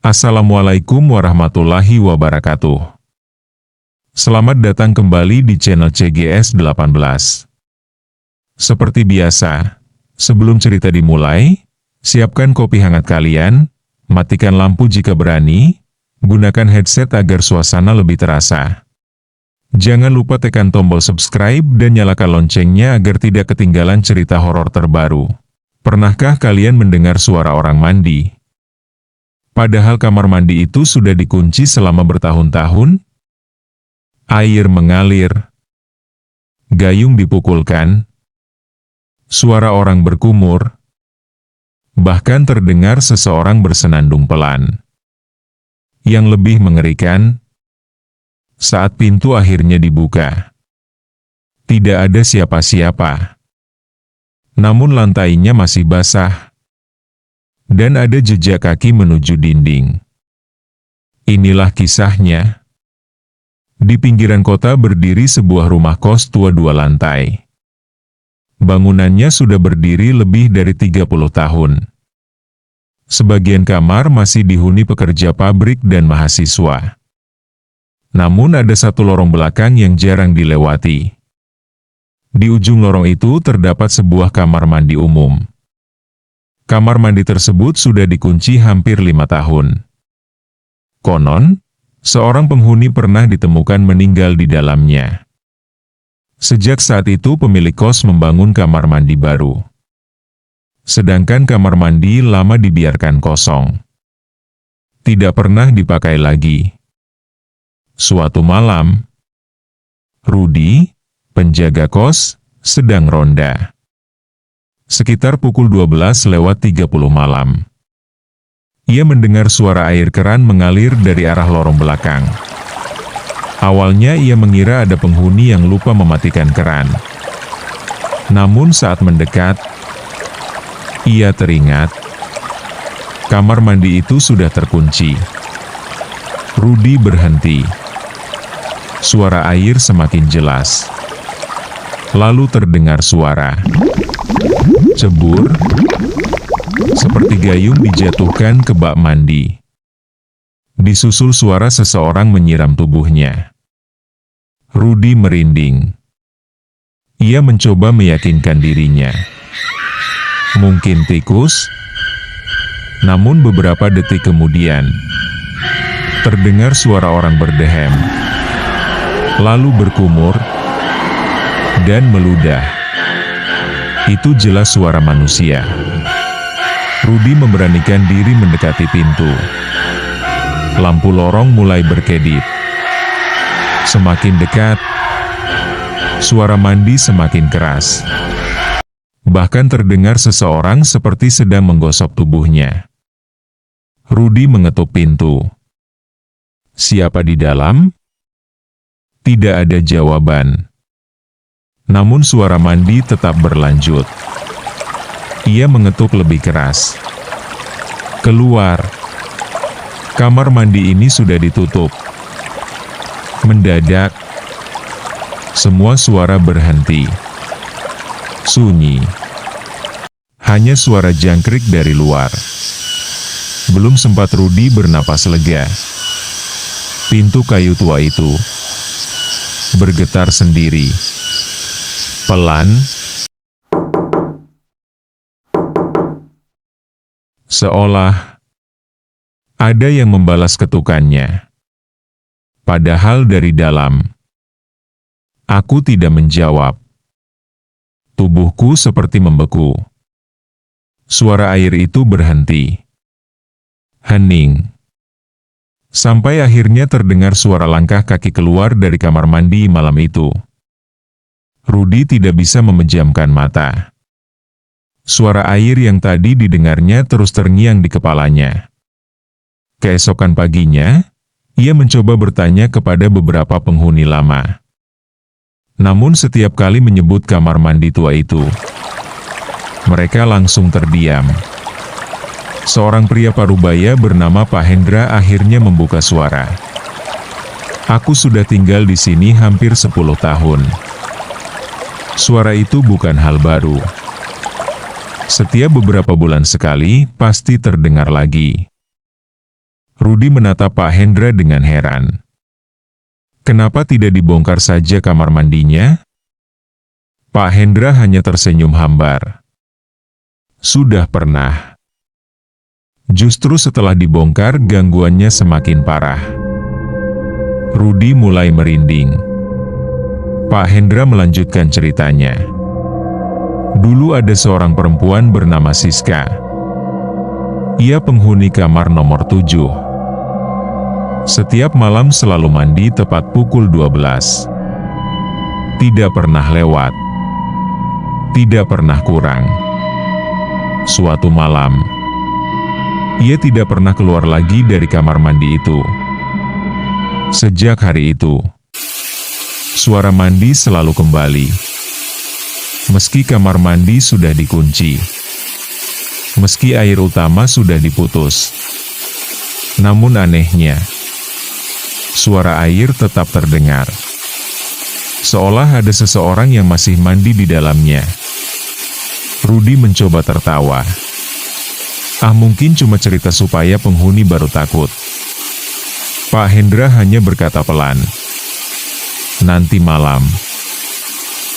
Assalamualaikum warahmatullahi wabarakatuh. Selamat datang kembali di channel CGS 18. Seperti biasa, sebelum cerita dimulai, siapkan kopi hangat kalian, matikan lampu jika berani, gunakan headset agar suasana lebih terasa. Jangan lupa tekan tombol subscribe dan nyalakan loncengnya agar tidak ketinggalan cerita horor terbaru. Pernahkah kalian mendengar suara orang mandi? Padahal kamar mandi itu sudah dikunci selama bertahun-tahun. Air mengalir, gayung dipukulkan, suara orang berkumur, bahkan terdengar seseorang bersenandung pelan. Yang lebih mengerikan, saat pintu akhirnya dibuka, tidak ada siapa-siapa. Namun lantainya masih basah. Dan ada jejak kaki menuju dinding. Inilah kisahnya. Di pinggiran kota berdiri sebuah rumah kos tua 2 lantai. Bangunannya sudah berdiri lebih dari 30 tahun. Sebagian kamar masih dihuni pekerja pabrik dan mahasiswa. Namun ada satu lorong belakang yang jarang dilewati. Di ujung lorong itu terdapat sebuah kamar mandi umum. Kamar mandi tersebut sudah dikunci hampir 5 tahun. Konon, seorang penghuni pernah ditemukan meninggal di dalamnya. Sejak saat itu pemilik kos membangun kamar mandi baru. Sedangkan kamar mandi lama dibiarkan kosong. Tidak pernah dipakai lagi. Suatu malam, Rudi, penjaga kos, sedang ronda. Sekitar pukul 12:30 malam. Ia mendengar suara air keran mengalir dari arah lorong belakang. Awalnya ia mengira ada penghuni yang lupa mematikan keran. Namun saat mendekat, ia teringat kamar mandi itu sudah terkunci. Rudi berhenti. Suara air semakin jelas. Lalu terdengar suara cebur, seperti gayung dijatuhkan ke bak mandi. Disusul suara seseorang menyiram tubuhnya. Rudi merinding. Ia mencoba meyakinkan dirinya. Mungkin tikus? Namun beberapa detik kemudian, terdengar suara orang berdehem, lalu berkumur, dan meludah. Itu jelas suara manusia. Rudi memberanikan diri mendekati pintu. Lampu lorong mulai berkedip. Semakin dekat, suara mandi semakin keras. Bahkan terdengar seseorang seperti sedang menggosok tubuhnya. Rudi mengetuk pintu. Siapa di dalam? Tidak ada jawaban. Namun suara mandi tetap berlanjut. Ia mengetuk lebih keras. Keluar. Kamar mandi ini sudah ditutup. Mendadak, semua suara berhenti. Sunyi. Hanya suara jangkrik dari luar. Belum sempat Rudi bernapas lega, pintu kayu tua itu bergetar sendiri. Pelan, seolah ada yang membalas ketukannya. Padahal dari dalam, aku tidak menjawab. Tubuhku seperti membeku. Suara air itu berhenti. Hening. Sampai akhirnya terdengar suara langkah kaki keluar dari kamar mandi malam itu. Rudi tidak bisa memejamkan mata. Suara air yang tadi didengarnya terus terngiang di kepalanya. Keesokan paginya, ia mencoba bertanya kepada beberapa penghuni lama. Namun setiap kali menyebut kamar mandi tua itu, mereka langsung terdiam. Seorang pria parubaya bernama Pak Hendra akhirnya membuka suara. Aku sudah tinggal di sini hampir 10 tahun. Suara itu bukan hal baru. Setiap beberapa bulan sekali, pasti terdengar lagi. Rudi menatap Pak Hendra dengan heran. Kenapa tidak dibongkar saja kamar mandinya? Pak Hendra hanya tersenyum hambar. Sudah pernah. Justru setelah dibongkar gangguannya semakin parah. Rudi mulai merinding. Pak Hendra melanjutkan ceritanya. Dulu ada seorang perempuan bernama Siska. Ia penghuni kamar nomor 7. Setiap malam selalu mandi tepat pukul 12. Tidak pernah lewat. Tidak pernah kurang. Suatu malam, ia tidak pernah keluar lagi dari kamar mandi itu. Sejak hari itu, suara mandi selalu kembali. Meski kamar mandi sudah dikunci. Meski air utama sudah diputus. Namun anehnya, suara air tetap terdengar. Seolah ada seseorang yang masih mandi di dalamnya. Rudi mencoba tertawa. Mungkin cuma cerita supaya penghuni baru takut. Pak Hendra hanya berkata pelan. Nanti malam,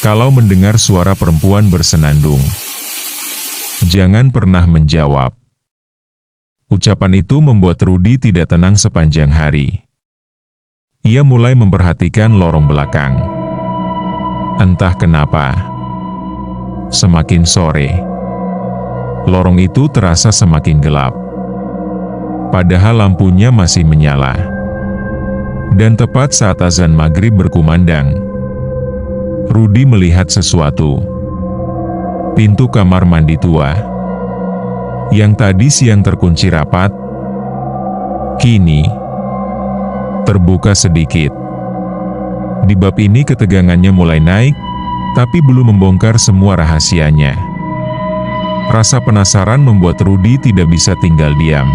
kalau mendengar suara perempuan bersenandung, jangan pernah menjawab. Ucapan itu membuat Rudi tidak tenang sepanjang hari. Ia mulai memperhatikan lorong belakang. Entah kenapa, semakin sore, lorong itu terasa semakin gelap. Padahal lampunya masih menyala. Dan tepat saat azan maghrib berkumandang, Rudi melihat sesuatu. Pintu kamar mandi tua, yang tadi siang terkunci rapat, kini terbuka sedikit. Di bab ini ketegangannya mulai naik, tapi belum membongkar semua rahasianya. Rasa penasaran membuat Rudi tidak bisa tinggal diam.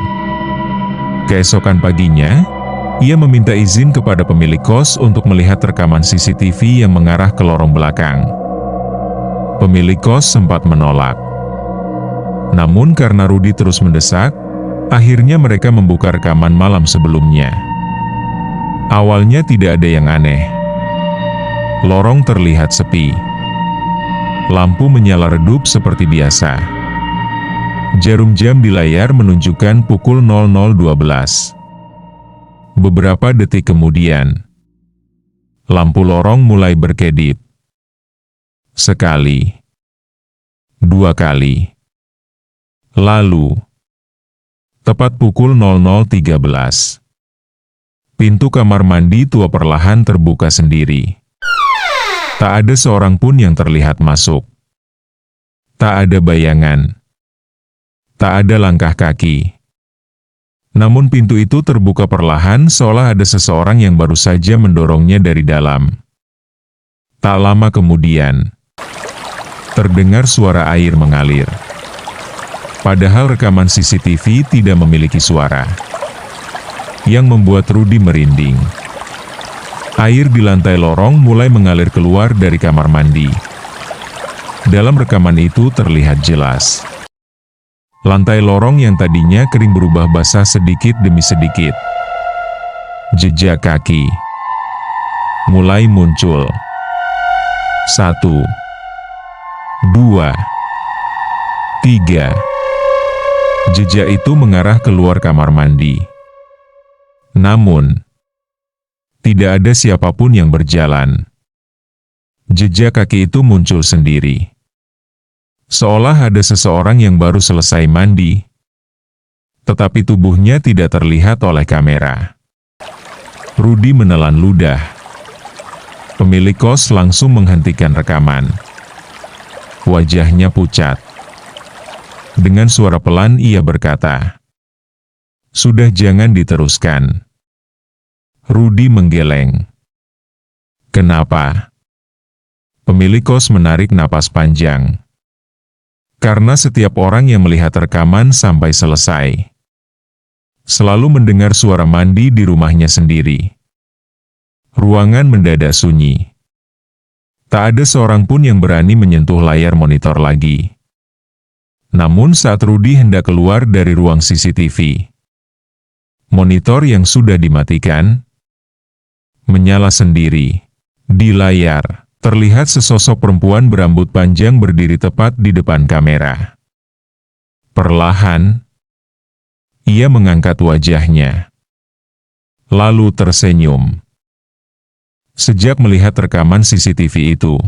Keesokan paginya, ia meminta izin kepada pemilik kos untuk melihat rekaman CCTV yang mengarah ke lorong belakang. Pemilik kos sempat menolak. Namun karena Rudi terus mendesak, akhirnya mereka membuka rekaman malam sebelumnya. Awalnya tidak ada yang aneh. Lorong terlihat sepi. Lampu menyala redup seperti biasa. Jarum jam di layar menunjukkan pukul 00.12. Beberapa detik kemudian, lampu lorong mulai berkedip. Sekali. Dua kali. Lalu, tepat pukul 00.13. Pintu kamar mandi tua perlahan terbuka sendiri. Tak ada seorang pun yang terlihat masuk. Tak ada bayangan. Tak ada langkah kaki. Namun pintu itu terbuka perlahan seolah ada seseorang yang baru saja mendorongnya dari dalam. Tak lama kemudian, terdengar suara air mengalir. Padahal rekaman CCTV tidak memiliki suara. Yang membuat Rudi merinding. Air di lantai lorong mulai mengalir keluar dari kamar mandi. Dalam rekaman itu terlihat jelas. Lantai lorong yang tadinya kering berubah basah sedikit demi sedikit. Jejak kaki mulai muncul. 1, 2, 3. Jejak itu mengarah keluar kamar mandi. Namun, tidak ada siapapun yang berjalan. Jejak kaki itu muncul sendiri. Seolah ada seseorang yang baru selesai mandi. Tetapi tubuhnya tidak terlihat oleh kamera. Rudi menelan ludah. Pemilik kos langsung menghentikan rekaman. Wajahnya pucat. Dengan suara pelan ia berkata, "Sudah, jangan diteruskan." Rudi menggeleng. Kenapa? Pemilik kos menarik napas panjang. Karena setiap orang yang melihat rekaman sampai selesai selalu mendengar suara mandi di rumahnya sendiri. Ruangan mendadak sunyi. Tak ada seorang pun yang berani menyentuh layar monitor lagi. Namun saat Rudi hendak keluar dari ruang CCTV, Monitor yang sudah dimatikan menyala sendiri. Di layar, terlihat sesosok perempuan berambut panjang berdiri tepat di depan kamera. Perlahan, ia mengangkat wajahnya, lalu tersenyum. Sejak melihat rekaman CCTV itu,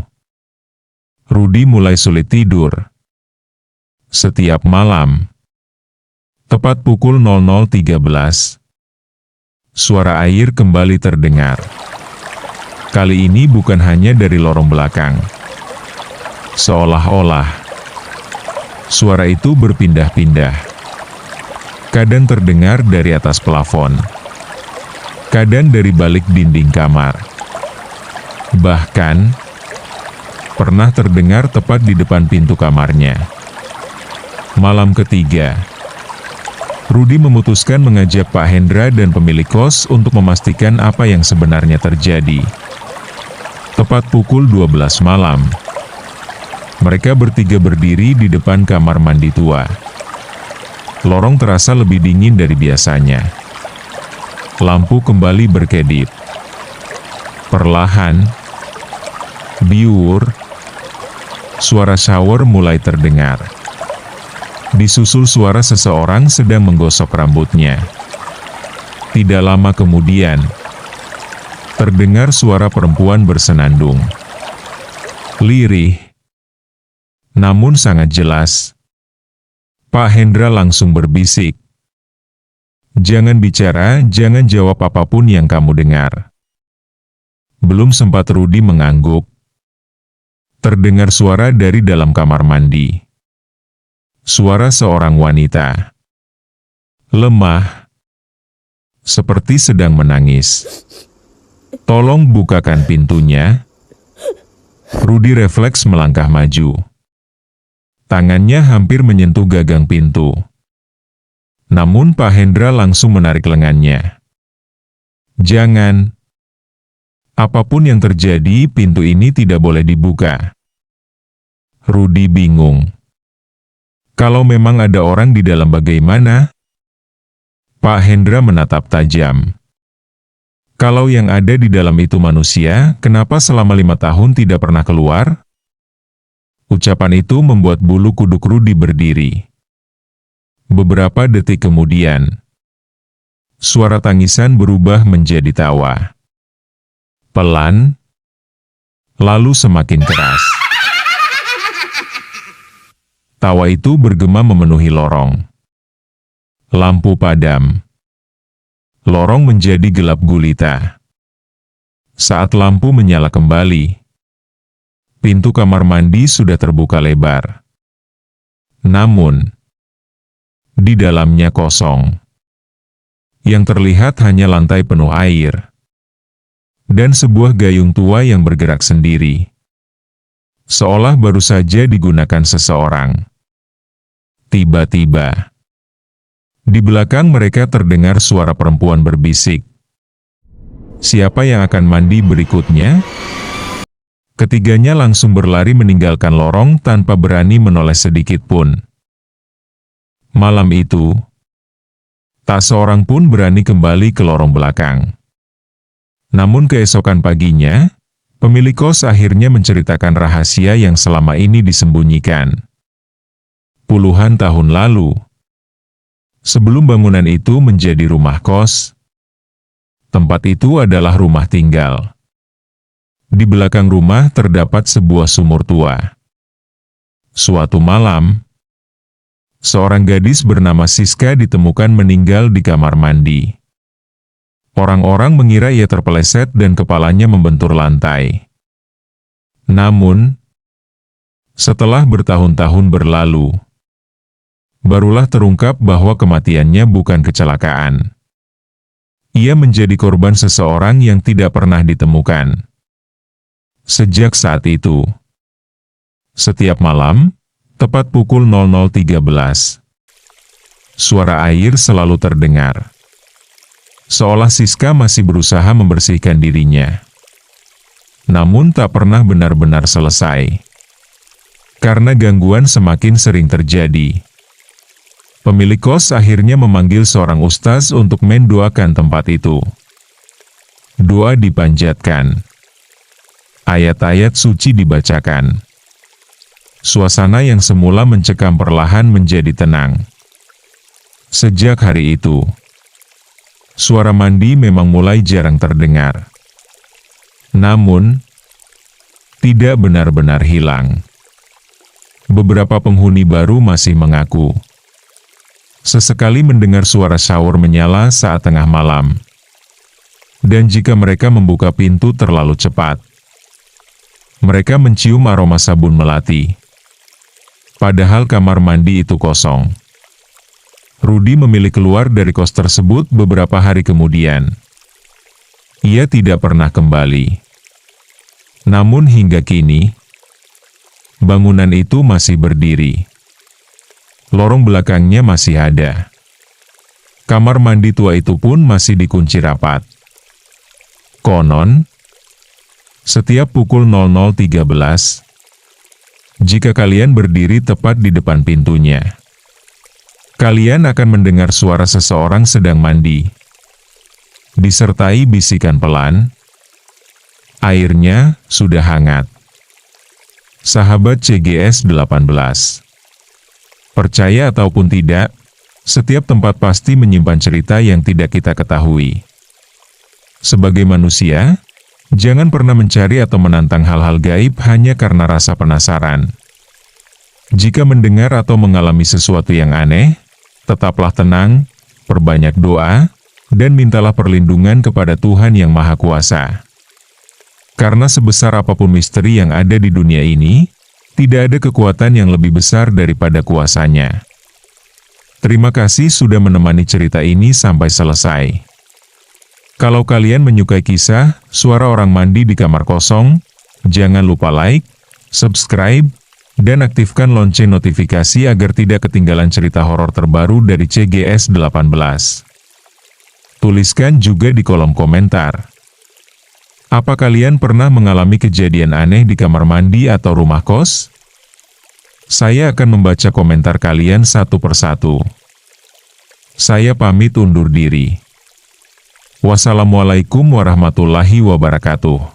Rudy mulai sulit tidur. Setiap malam, tepat pukul 00.13, suara air kembali terdengar. Kali ini bukan hanya dari lorong belakang. Seolah-olah suara itu berpindah-pindah. Kadang terdengar dari atas plafon, kadang dari balik dinding kamar. Bahkan, pernah terdengar tepat di depan pintu kamarnya. Malam ketiga, Rudy memutuskan mengajak Pak Hendra dan pemilik kos untuk memastikan apa yang sebenarnya terjadi. Tepat pukul 12 malam, mereka bertiga berdiri di depan kamar mandi tua. Lorong terasa lebih dingin dari biasanya. Lampu kembali berkedip. Perlahan, biur, suara shower mulai terdengar. Disusul suara seseorang sedang menggosok rambutnya. Tidak lama kemudian, terdengar suara perempuan bersenandung. Lirih, namun sangat jelas. Pak Hendra langsung berbisik, "Jangan bicara, jangan jawab apapun yang kamu dengar." Belum sempat Rudy mengangguk, terdengar suara dari dalam kamar mandi. Suara seorang wanita. Lemah, seperti sedang menangis. "Tolong bukakan pintunya." Rudy refleks melangkah maju. Tangannya hampir menyentuh gagang pintu. Namun Pak Hendra langsung menarik lengannya. "Jangan. Apapun yang terjadi, pintu ini tidak boleh dibuka." Rudy bingung. Kalau memang ada orang di dalam bagaimana? Pak Hendra menatap tajam. Kalau yang ada di dalam itu manusia, kenapa selama 5 tahun tidak pernah keluar? Ucapan itu membuat bulu kuduk Rudy berdiri. Beberapa detik kemudian, suara tangisan berubah menjadi tawa. Pelan, lalu semakin keras. Tawa itu bergema memenuhi lorong. Lampu padam. Lorong menjadi gelap gulita. Saat lampu menyala kembali, pintu kamar mandi sudah terbuka lebar. Namun, di dalamnya kosong. Yang terlihat hanya lantai penuh air, dan sebuah gayung tua yang bergerak sendiri. Seolah baru saja digunakan seseorang. Tiba-tiba, di belakang mereka terdengar suara perempuan berbisik. "Siapa yang akan mandi berikutnya?" Ketiganya langsung berlari meninggalkan lorong tanpa berani menoleh sedikit pun. Malam itu, tak seorang pun berani kembali ke lorong belakang. Namun keesokan paginya, pemilik kos akhirnya menceritakan rahasia yang selama ini disembunyikan. Puluhan tahun lalu, sebelum bangunan itu menjadi rumah kos, tempat itu adalah rumah tinggal. Di belakang rumah terdapat sebuah sumur tua. Suatu malam, seorang gadis bernama Siska ditemukan meninggal di kamar mandi. Orang-orang mengira ia terpeleset dan kepalanya membentur lantai. Namun, setelah bertahun-tahun berlalu, barulah terungkap bahwa kematiannya bukan kecelakaan. Ia menjadi korban seseorang yang tidak pernah ditemukan. Sejak saat itu, setiap malam, tepat pukul 00.13, suara air selalu terdengar. Seolah Siska masih berusaha membersihkan dirinya. Namun tak pernah benar-benar selesai. Karena gangguan semakin sering terjadi. Pemilik kos akhirnya memanggil seorang ustaz untuk mendoakan tempat itu. Doa dipanjatkan. Ayat-ayat suci dibacakan. Suasana yang semula mencekam perlahan menjadi tenang. Sejak hari itu, suara mandi memang mulai jarang terdengar. Namun, tidak benar-benar hilang. Beberapa penghuni baru masih mengaku sesekali mendengar suara shower menyala saat tengah malam. Dan jika mereka membuka pintu terlalu cepat, mereka mencium aroma sabun melati. Padahal kamar mandi itu kosong. Rudi memilih keluar dari kos tersebut beberapa hari kemudian. Ia tidak pernah kembali. Namun hingga kini, bangunan itu masih berdiri. Lorong belakangnya masih ada. Kamar mandi tua itu pun masih dikunci rapat. Konon, setiap pukul 00.13, jika kalian berdiri tepat di depan pintunya, kalian akan mendengar suara seseorang sedang mandi, disertai bisikan pelan, "Airnya sudah hangat." Sahabat CGS 18. Percaya ataupun tidak, setiap tempat pasti menyimpan cerita yang tidak kita ketahui. Sebagai manusia, jangan pernah mencari atau menantang hal-hal gaib hanya karena rasa penasaran. Jika mendengar atau mengalami sesuatu yang aneh, tetaplah tenang, perbanyak doa, dan mintalah perlindungan kepada Tuhan Yang Maha Kuasa. Karena sebesar apapun misteri yang ada di dunia ini, tidak ada kekuatan yang lebih besar daripada kuasanya. Terima kasih sudah menemani cerita ini sampai selesai. Kalau kalian menyukai kisah suara orang mandi di kamar kosong, jangan lupa like, subscribe, dan aktifkan lonceng notifikasi agar tidak ketinggalan cerita horor terbaru dari CGS 18. Tuliskan juga di kolom komentar. Apa kalian pernah mengalami kejadian aneh di kamar mandi atau rumah kos? Saya akan membaca komentar kalian satu persatu. Saya pamit undur diri. Wassalamualaikum warahmatullahi wabarakatuh.